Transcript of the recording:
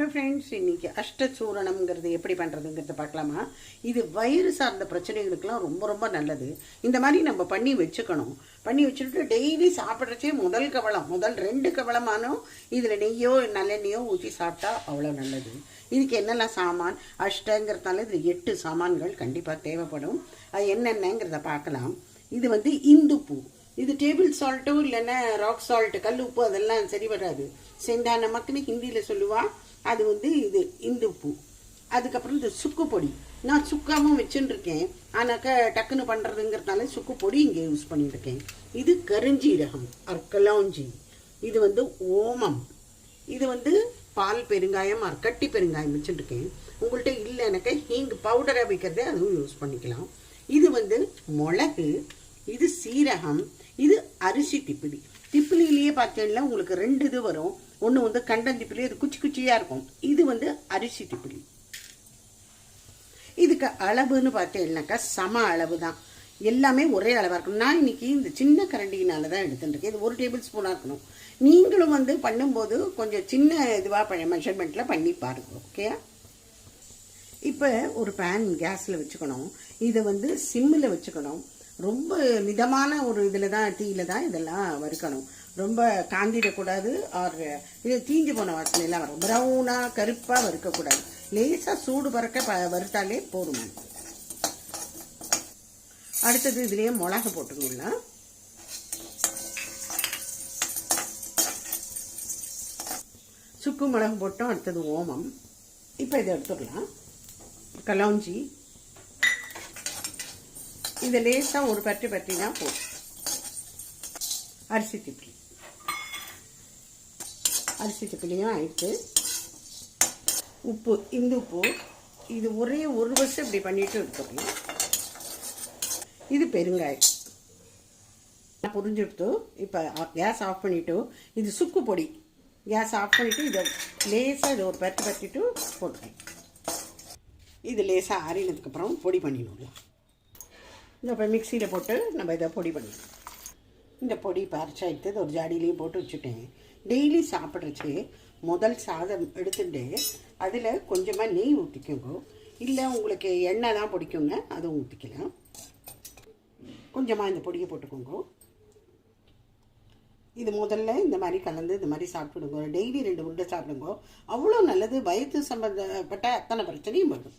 Hello friends, இன்றைக்கி அஷ்டசூரணம்ங்கிறது எப்படி பண்ணுறதுங்கிறத பார்க்கலாமா. இது வயிறு சார்ந்த பிரச்சனைகளுக்கெல்லாம் ரொம்ப ரொம்ப நல்லது. இந்த மாதிரி நம்ம பண்ணி வச்சுக்கணும். பண்ணி வச்சுட்டு டெய்லி சாப்பிட்றச்சே முதல் 2 கவளமானோ இதில் நெய்யோ நல்லெண்ணெயோ ஊற்றி சாப்பிட்டா அவ்வளோ நல்லது. இதுக்கு என்னெல்லாம் சாமான், அஷ்டங்கிறதுனால இதில் 8 சாமான்கள் கண்டிப்பாக தேவைப்படும். அது என்னென்னங்கிறத பார்க்கலாம். இது இந்துப்பூ. இது டேபிள் சால்ட்டோ இல்லைன்னா ராக் சால்ட்டு, கல் உப்பு அதெல்லாம் சரி வராது. செந்தா நமக்குன்னு ஹிந்தியில் சொல்லுவா. அது இது இந்துப்பூ. அதுக்கப்புறம் இந்த சுக்கு பொடி. நான் சுக்காவும் வச்சுருக்கேன், ஆனாக்கா டக்குன்னு பண்ணுறதுங்கிறதுனால சுக்கு பொடி இங்கே யூஸ் பண்ணியிருக்கேன். இது கருஞ்சீரகம் கலாஞ்சி. இது ஓமம். இது பால் பெருங்காயம் கட்டி பெருங்காயம் வச்சுருக்கேன். உங்கள்கிட்ட இல்லைனாக்கா ஹீங்கு பவுடராக வைக்கிறதே அதுவும் யூஸ் பண்ணிக்கலாம். இது மிளகு, இது சீரகம், இது அரிசி திப்பிலி. திப்பிலிலேயே பார்த்தீங்கன்னா உங்களுக்கு 2 இது வரும். ஒன்று கண்டந்திப்பிலி, இது குச்சி குச்சியாக இருக்கும். இது அரிசி திப்பிலி. இதுக்கு அளவுன்னு பார்த்தீங்கன்னாக்கா சம அளவு தான், எல்லாமே ஒரே அளவாக இருக்கணும். நான் இன்னைக்கு இந்த சின்ன கரண்டினால தான் எடுத்துட்டுருக்கேன். இது 1 டேபிள் ஸ்பூனாக இருக்கணும். நீங்களும் பண்ணும்போது கொஞ்சம் சின்ன இதுவாக மெஷர்மெண்ட்டில் பண்ணி பாருங்க. ஓகே. இப்போ ஒரு பேன் கேஸில் வச்சுக்கணும். இதை சிம்மில் வச்சுக்கணும். ரொம்ப மிதமான ஒரு இதில் தான், தீயில் தான் இதெல்லாம் வறுக்கணும். ரொம்ப காந்திடக்கூடாது. இது தீஞ்சு போன வாசனையெல்லாம் வரும். ப்ரௌனாக கருப்பாக வறுக்கக்கூடாது. லேசாக சூடு பறக்க வறுத்தாலே போதும். அடுத்தது இதுலேயே மிளகு போட்டுக்கலாம். சுக்கு மிளகு போட்டோம். அடுத்தது ஓமம். இப்போ இதை எடுத்துக்கலாம். கலாஞ்சி. இதை லேசாக ஒரு பற்றினா போதும். அரிசி திப்பிலியும் ஆயிடுச்சு. உப்பு, இந்துப்பு. இது ஒரே 1 வருஷம் இப்படி பண்ணிட்டு எடுத்துக்கலாம். இது பெருங்காயம் புரிஞ்சுடுத்து. இப்போ கேஸ் ஆஃப் பண்ணிவிட்டு, இது சுக்கு பொடி. கேஸ் ஆஃப் பண்ணிவிட்டு இதை லேசாக இதை ஒரு பற்றிட்டு போட்டுக்கணும். இது லேசாக ஆறினதுக்கப்புறம் பொடி பண்ணிடலாம். இப்போ மிக்சியில் போட்டு நம்ம இதை பொடி பண்ணிடலாம். இந்த பொடி பறிச்சா எடுத்து ஒரு ஜாடியிலையும் போட்டு வச்சுட்டேன். டெய்லி சாப்பிட்றச்சு முதல் சாதம் எடுத்துட்டு அதில் கொஞ்சமாக நெய் ஊற்றிக்கோங்க. இல்லை உங்களுக்கு எண்ணெய் தான் பிடிக்குங்க, அதுவும் ஊற்றிக்கலாம். கொஞ்சமாக இந்த பொடியை போட்டுக்கோங்க. இது முதல்ல இந்த மாதிரி கலந்து இந்த மாதிரி சாப்பிடுங்க. டெய்லி 2 உருண்டை சாப்பிடுங்க. அவ்வளோ நல்லது. வயிற்று சம்பந்தப்பட்ட அத்தனை பிரச்சனையும் வரும்.